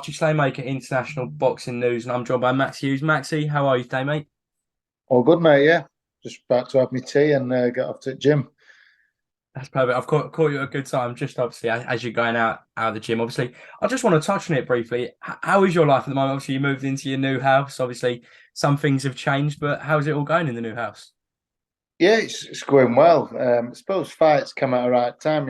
Archie Slaymaker, International Boxing News, and I'm joined by Maxi Hughes. Maxi, how are you today, mate? All good, mate. Yeah, just about to have my tea and get off to the gym. That's perfect. I've caught you at a good time, just obviously as you're going out of the gym. Obviously, I just want to touch on it briefly. How is your life at the moment? Obviously, you moved into your new house. Obviously, some things have changed, but how's it all going in the new house? Yeah, it's going well. I suppose fights come at the right time.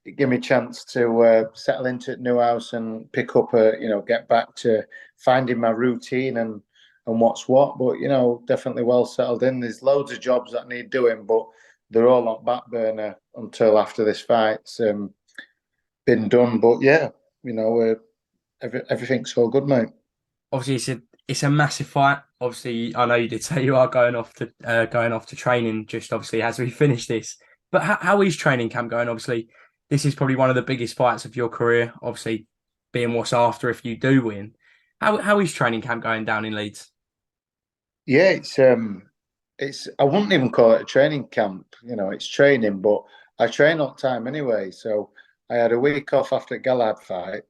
It gave me a chance to settle into the new house and pick up get back to finding my routine and what's what. But definitely well settled in. There's loads of jobs that need doing, but they're all on back burner until after this fight's been done. But yeah, everything's all good, mate. Obviously, it's a massive fight. Obviously, I know you did say you are going off to training just obviously as we finish this. But how is training camp going? Obviously, this is probably one of the biggest fights of your career. Obviously, being what's after if you do win. How is training camp going down in Leeds? Yeah, it's I wouldn't even call it a training camp. It's training, but I train all the time anyway. So I had a week off after the Galad fight,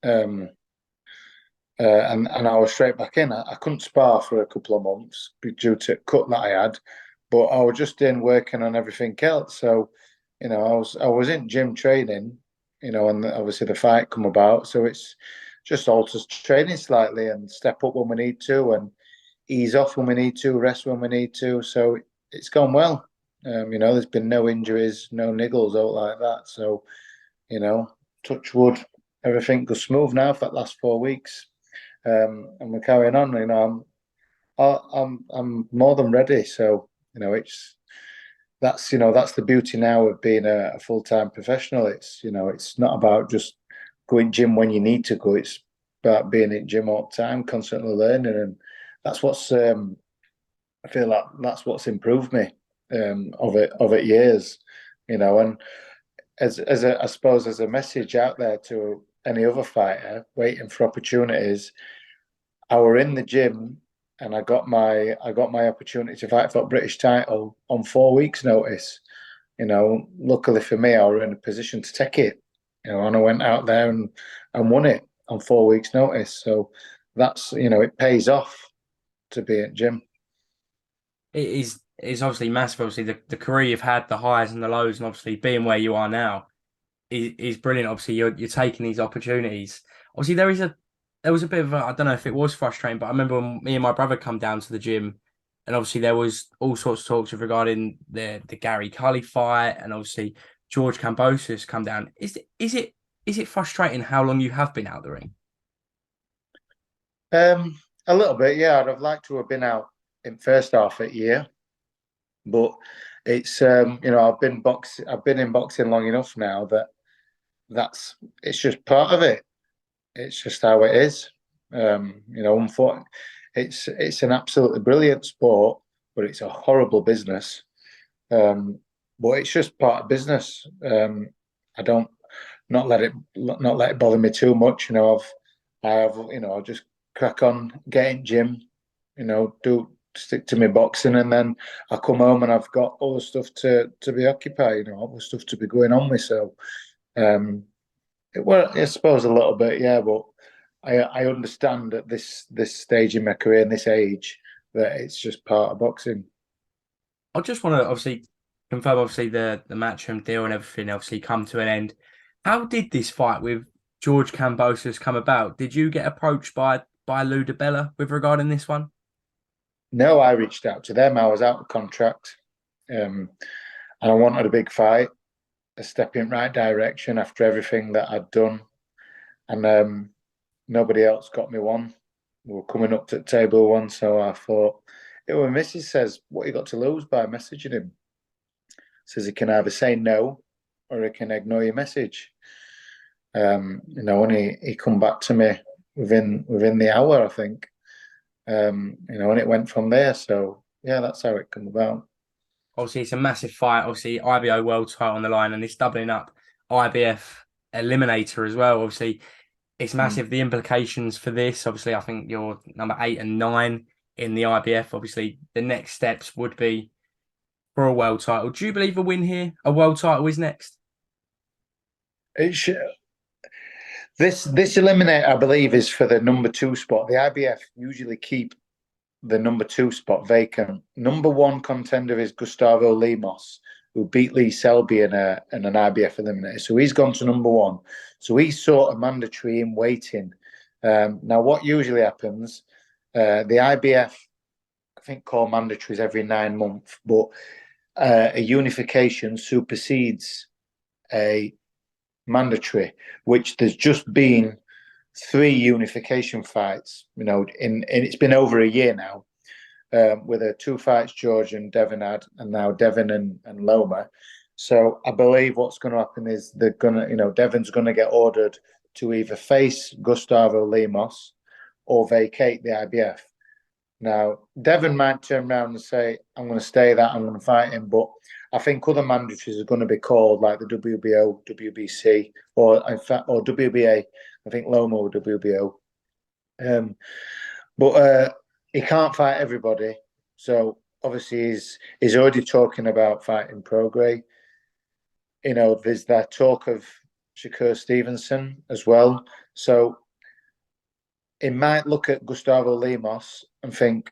um, and I was straight back in. I couldn't spar for a couple of months due to a cut that I had, but I was just in working on everything else. So, I was in gym training, and obviously the fight come about. So it's just alters training slightly and step up when we need to, and ease off when we need to, rest when we need to. So it's gone well. There's been no injuries, no niggles out like that. So, touch wood, everything goes smooth now for the last 4 weeks. And we're carrying on. I'm more than ready. So, that's the beauty now of being a full-time professional. It's not about just going gym when you need to go. It's about being in gym all the time, constantly learning, and that's what's I feel like that's what's improved me of it years, and I suppose as a message out there to any other fighter waiting for opportunities, I were in the gym and I got my opportunity to fight for a British title on 4 weeks' notice. Luckily for me, I were in a position to take it. And I went out there and won it on 4 weeks' notice. So that's it pays off to be at gym. It's obviously massive. Obviously, the career you've had, the highs and the lows, and obviously being where you are now is brilliant. Obviously, you're taking these opportunities. Obviously, there was a bit of I don't know if it was frustrating, but I remember when me and my brother come down to the gym, and obviously there was all sorts of talks regarding the Gary Cully fight, and obviously George Kambosos come down. Is it frustrating how long you have been out the ring? A little bit, yeah. I'd have liked to have been out in first half of the year, but it's I've been in boxing long enough now that it's just part of it. It's just how it is. Unfortunately, it's an absolutely brilliant sport, but it's a horrible business. But it's just part of business. I don't not let it bother me too much. I'll just crack on, get in gym, do stick to my boxing, and then I come home and I've got other stuff to be occupied, other stuff to be going on with. So well, I suppose a little bit, yeah, but I understand at this stage in my career and this age that it's just part of boxing. I just want to obviously confirm, obviously the matchroom deal and everything obviously come to an end. How did this fight with George Kambosos come about? Did you get approached by Lou DiBella with regarding this one? No, I reached out to them. I was out of contract, and I wanted a big fight, a step in right direction after everything that I'd done, and nobody else got me one. We were coming up to table one, so I thought. It when Mrs. says, "What you got to lose by messaging him?" Says he can either say no or he can ignore your message. And he come back to me within the hour, I think. And it went from there. So yeah, that's how it come about. Obviously, it's a massive fight. Obviously, IBO world title on the line, and it's doubling up IBF eliminator as well. Obviously, it's Mm. massive. The implications for this, obviously, I think you're number 8 and 9 in the IBF. Obviously, the next steps would be for a world title. Do you believe a win here? A world title is next? It sh This eliminate, I believe, is for the number 2 spot. The IBF usually keep the number 2 spot vacant. Number 1 contender is Gustavo Lemos, who beat Lee Selby in an IBF eliminator. So he's gone to number 1. So he's sort of mandatory in waiting. Now, what usually happens, the IBF, I think, call mandatories every 9 months, but a unification supersedes a mandatory, which there's just been 3 unification fights. And it's been over a year now, with the 2 fights George and Devon had, and now Devon and Loma. So I believe what's going to happen is they're gonna, Devon's going to get ordered to either face Gustavo Lemos or vacate the IBF. Now, Devon might turn around and say, I'm going to stay that, I'm going to fight him. But I think other mandatories are going to be called, like the WBO, WBC, or in fact, or WBA. I think Loma or WBO. But he can't fight everybody. So obviously he's already talking about fighting Prograis. There's that talk of Shakur Stevenson as well. So he might look at Gustavo Lemos and think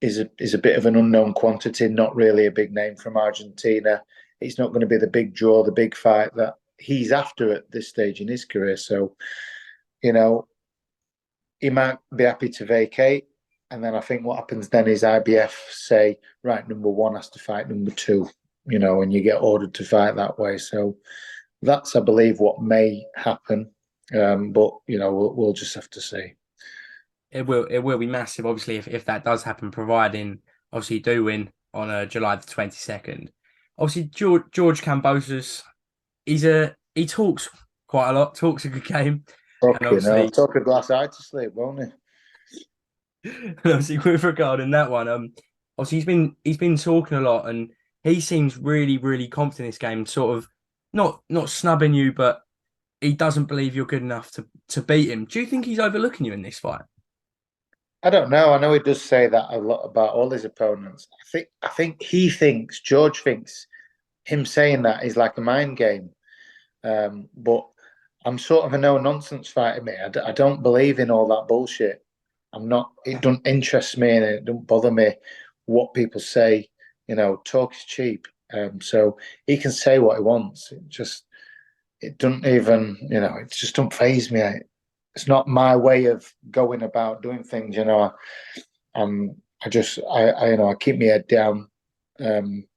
is a bit of an unknown quantity, not really a big name from Argentina. It's not going to be the big draw, the big fight that he's after at this stage in his career. So, he might be happy to vacate. And then I think what happens then is IBF say, right, number 1 has to fight number 2, and you get ordered to fight that way. So that's, I believe, what may happen. But, we'll just have to see. It will be massive, obviously, if that does happen, providing obviously you do win on July the 22nd. Obviously, George Kambosos, he talks quite a lot, talks a good game. Okay, and obviously, talk a glass eye to sleep, won't he? And obviously, with regarding that one, obviously he's been talking a lot, and he seems really, really confident in this game. Sort of not snubbing you, but he doesn't believe you're good enough to beat him. Do you think he's overlooking you in this fight? I don't know. I know he does say that a lot about all his opponents. I think George thinks him saying that is like a mind game. But I'm sort of a no-nonsense fighter, mate. I don't believe in all that bullshit. It doesn't interest me and it don't bother me what people say. Talk is cheap. So he can say what he wants. It doesn't even, it just don't faze me. It's not my way of going about doing things, I keep my head down, and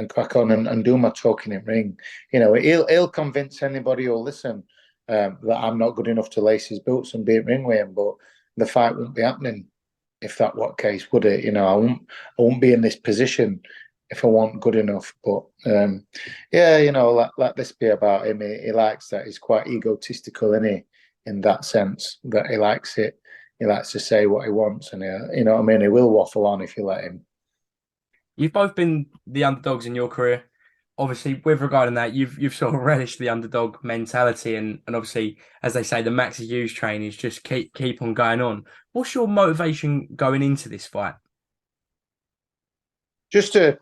crack on and do my talking in ring. He'll convince anybody who'll listen that I'm not good enough to lace his boots and be in ring with him, but the fight won't be happening if that were the case, would it? I won't be in this position if I weren't good enough. But let this be about him. He likes that. He's quite egotistical, isn't he? In that sense, that he likes it. He likes to say what he wants, and you know what I mean. He will waffle on if you let him. You've both been the underdogs in your career. Obviously, with regarding that, you've sort of relished the underdog mentality, and obviously, as they say, the Maxi Hughes train is just keep on going on. What's your motivation going into this fight? Just to,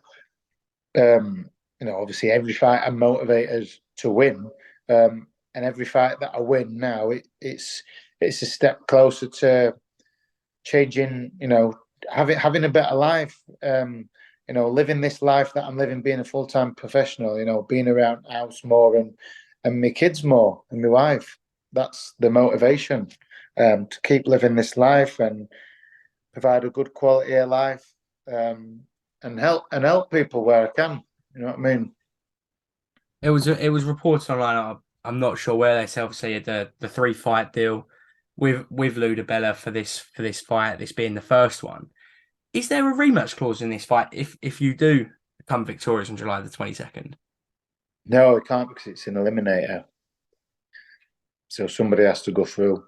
obviously, every fight I'm motivated to win, and every fight that I win now, it's a step closer to changing. Having a better life. Living this life that I'm living, being a full-time professional, being around house more and my kids more and my wife. That's the motivation, to keep living this life and provide a good quality of life, and help people where I can. You know what I mean? It was reported online. I'm not sure where they say obviously the 3-fight deal with Lou DiBella for this fight, this being the first one. Is there a rematch clause in this fight if you do become victorious on July the 22nd? No, it can't, because it's an eliminator. So somebody has to go through.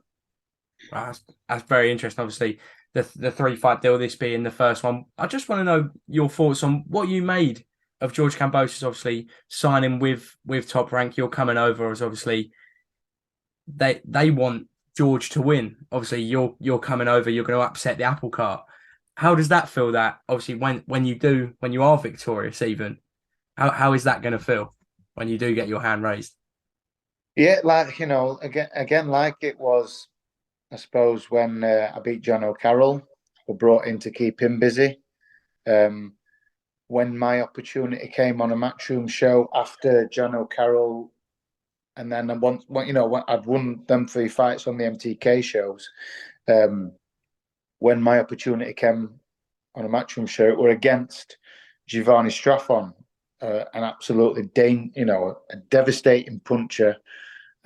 That's very interesting. Obviously, the 3-fight deal, this being the first one. I just want to know your thoughts on what you made of George Kambosos obviously signing with Top Rank. You're coming over as obviously they want George to win. Obviously, you're coming over. You're going to upset the apple cart. How does that feel? That obviously when you are victorious, even how is that going to feel when you do get your hand raised? Yeah, like again, like it was, I suppose, when I beat John O'Carroll, were brought in to keep him busy. Um, when my opportunity came on a Matchroom show after John O'Carroll, and then I'd won them 3 fights on the MTK shows. Um, when my opportunity came on a Matchroom show, it were against Giovanni Straffon, an absolutely a devastating puncher,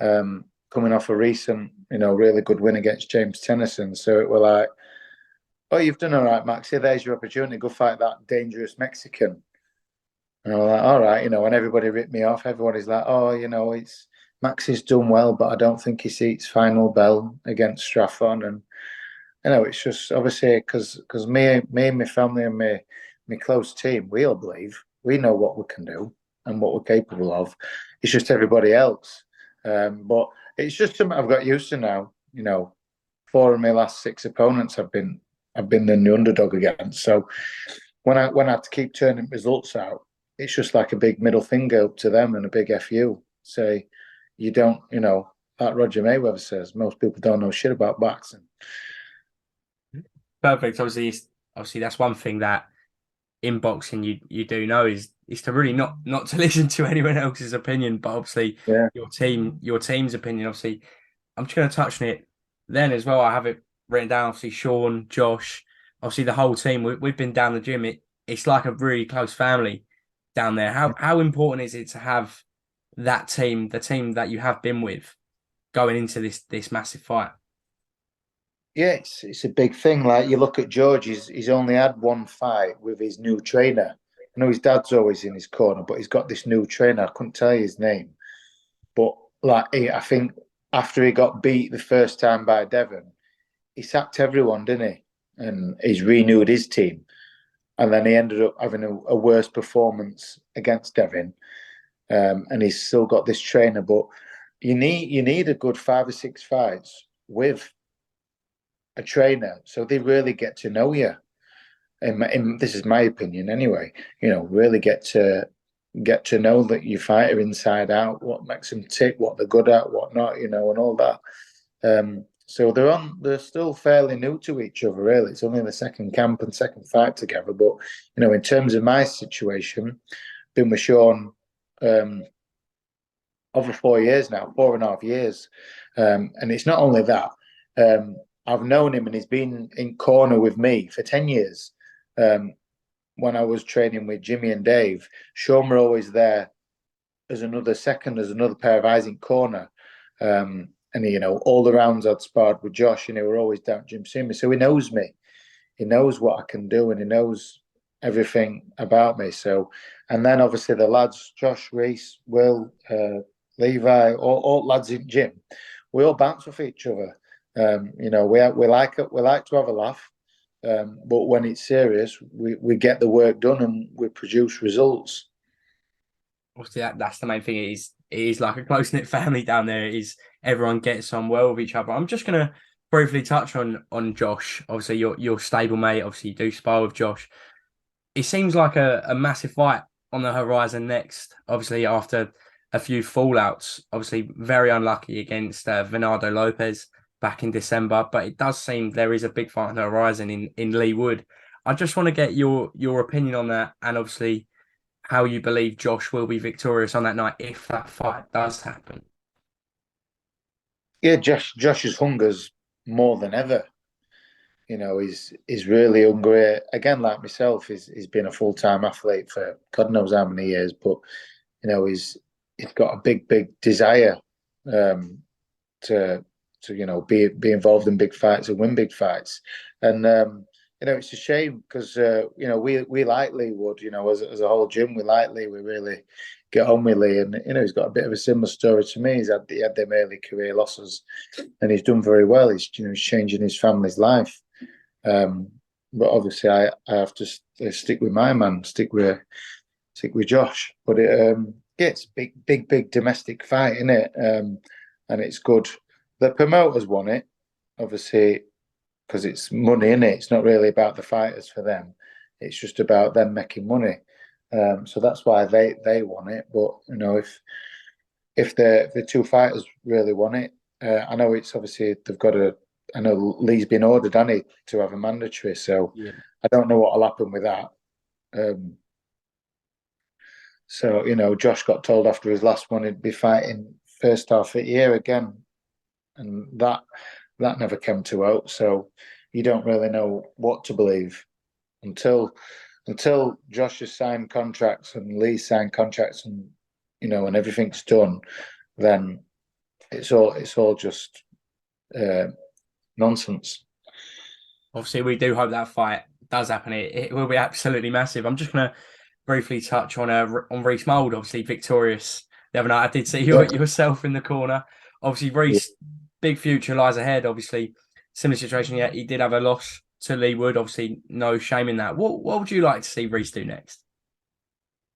coming off a recent, really good win against James Tennyson. So it were like, oh, you've done all right, Maxi. There's your opportunity. Go fight that dangerous Mexican. And I'm like, all right, and everybody ripped me off. Everybody's like, oh, it's Maxi's done well, but I don't think he seats final bell against Straffon. And it's just obviously because me and my family and my close team, we all believe we know what we can do and what we're capable of. It's just everybody else. But it's just something I've got used to now. 4 of my last 6 opponents I've been the underdog against. So when I have to keep turning results out, it's just like a big middle finger up to them and a big FU. Say you don't, like Roger Mayweather says, most people don't know shit about boxing. Perfect. Obviously, that's one thing that in boxing you do know is to really not to listen to anyone else's opinion, but obviously Yeah. your team's opinion. Obviously, I'm just going to touch on it then as well. I have it written down. Obviously, Sean, Josh, obviously the whole team. We've been down the gym. It's like a really close family down there. How important is it to have that team, the team that you have been with, going into this massive fight? Yeah, it's a big thing. Like you look at George, he's only had one fight with his new trainer. I know his dad's always in his corner, but he's got this new trainer. I couldn't tell you his name, but like I think after he got beat the first time by Devon, he sacked everyone, didn't he? And he's renewed his team, and then he ended up having a worse performance against Devon, and he's still got this trainer. But you need a good 5 or 6 fights with a trainer, so they really get to know you. And this is my opinion anyway. Really get to know that you fighter inside out, what makes them tick, what they're good at, what not, and all that. So they're still fairly new to each other, really. It's only the second camp and second fight together. But in terms of my situation, been with Sean over 4 years now, 4.5 years. And it's not only that. I've known him and he's been in corner with me for 10 years. When I was training with Jimmy and Dave, Sean were always there as another pair of eyes in corner. And all the rounds I'd sparred with Josh, and he were always down at Jim seeing me. So he knows me. He knows what I can do and he knows everything about me. So, and then obviously the lads, Josh, Reece, Will, Levi, all lads in gym, we all bounce off each other. We like to have a laugh, but when it's serious, we get the work done and we produce results. Obviously, that's the main thing. It is like a close knit family down there. It is everyone gets on well with each other. I'm just gonna briefly touch on Josh. Obviously, your stable mate. Obviously, you do spar with Josh. It seems like a massive fight on the horizon next. Obviously, after a few fallouts, obviously very unlucky against Venado Lopez back in December, but it does seem there is a big fight on the horizon in Leigh Wood. I just want to get your opinion on that, and obviously how you believe Josh will be victorious on that night if that fight does happen. Yeah, Josh's hunger's more than ever. He's really hungry. Again, like myself, he's been a full-time athlete for God knows how many years, but he's got a big desire to be involved in big fights and win big fights. And it's a shame because we like Leigh Wood. As a whole gym, we like Leigh. We really get on with Leigh, and he's got a bit of a similar story to me. He had them early career losses, and he's done very well. He's changing his family's life. But obviously, I have to stick with my man, stick with Josh. But yeah, it's big domestic fight, isn't it? And it's good. The promoters want it, obviously, because it's money, isn't it? It's not really about the fighters for them. It's just about them making money. So that's why they want it. But if the two fighters really want it. I know it's obviously they've got a. I know Leigh's been ordered, hasn't he, to have a mandatory. So Yeah. I don't know what'll happen with that. Um, so Josh got told after his last one he'd be fighting first half of the year again, and that never came to out. So you don't really know what to believe until Josh has signed contracts and Leigh signed contracts, and and everything's done. Then it's all just uh, nonsense. Obviously, we do hope that fight does happen. It will be absolutely massive. I'm just gonna briefly touch on Reece Mould, obviously victorious the other night. I did see Yeah, yourself in the corner. Obviously, yeah. Reece, big future lies ahead. Obviously, similar situation. Yeah, he did have a loss to Leigh Wood. Obviously, no shame in that. What would you like to see Reece do next?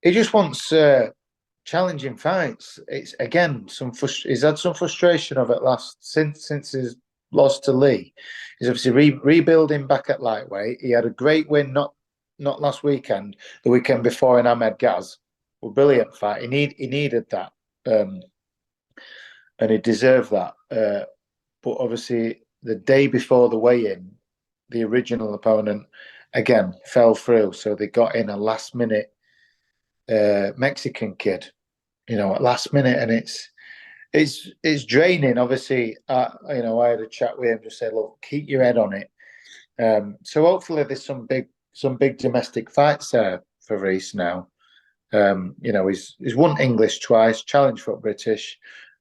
He just wants challenging fights. It's again he's had some frustration of it last since his loss to Leigh. He's obviously rebuilding back at lightweight. He had a great win not last weekend, the weekend before in Ahmed Gaz. A brilliant fight. He needed that, and he deserved that. But obviously, the day before the weigh-in, the original opponent again fell through, so they got in a last-minute Mexican kid, at last minute, and it's draining. Obviously, I had a chat with him, just said, look, keep your head on it. So hopefully, there's some big domestic fights there for Reece now. He's won English twice, challenged for British,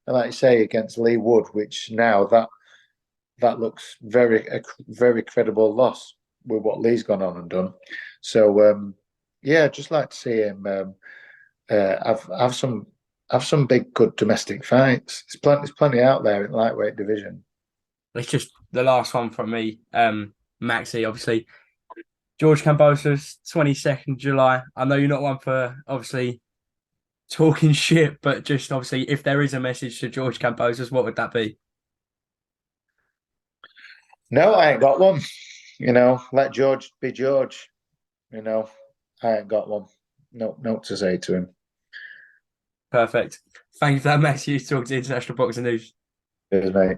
and like I say, against Leigh Wood, which now that looks a very credible loss with what Leigh's gone on and done. So yeah, I'd just like to see him have some big good domestic fights. There's plenty out there in the lightweight division. It's just the last one from me. Maxi, obviously. George Kambosos, 22nd July. I know you're not one for obviously talking shit, but just obviously, if there is a message to George Kambosos, what would that be? No, I ain't got one. Let George be George. I ain't got one. No to say to him. Perfect. Thank you for that, Maxi. You talked to International Boxing News. Cheers, mate.